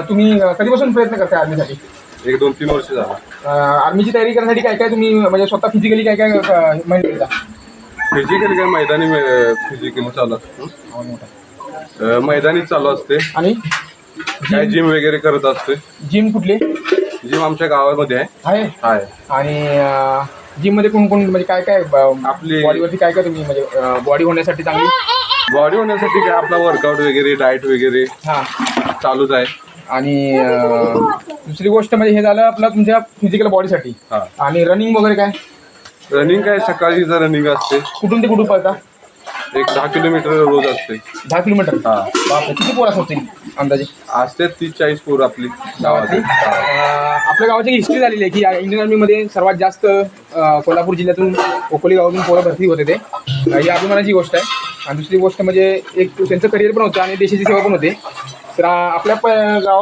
तुम्ही कधीपासून प्रयत्न करताय आर्मीसाठी? 1-2-3 वर्ष झालं. आर्मीची तयारी करण्यासाठी काय काय तुम्ही म्हणजे स्वतः फिजिकली काय काय मेहनत घेता? फिजिकली काय मैदानी फिजिकली चालू असतं. मैदानी चालू असते आणि काय जिम वगैरे करत असते. जिम कुठली? जिम आमच्या गावामध्ये आहे. आणि जिम मध्ये कोण कोण म्हणजे काय काय आपली बॉडीवरती काय काय तुम्ही म्हणजे बॉडी होण्यासाठी चांगली बॉडी होण्यासाठी काय आपला वर्कआउट वगैरे डाएट वगैरे चालूच आहे. आणि दुसरी गोष्ट म्हणजे हे झालं आपलं तुमच्या फिजिकल बॉडीसाठी. आणि रनिंग वगैरे काय? रनिंग काय सकाळी रनिंग असते. कुठून ते कुठून पळता? एक 10 किलोमीटर रोज असते. 10 किलोमीटर? बापरे, किती पोरं असतील अंदाजे? असते 30-40 पोरं आपली गावातली. आपल्या गावाची हिस्ट्री झालेली आहे की इंडियन आर्मीमध्ये सर्वात जास्त कोल्हापूर जिल्ह्यातून ओकोली गावातून पोरं भरती होते. ते ही अभिमानाची गोष्ट आहे. आणि दुसरी गोष्ट म्हणजे एक त्यांचं करिअर पण होतं आणि देशाची सेवा पण होते. तर आपल्या गावात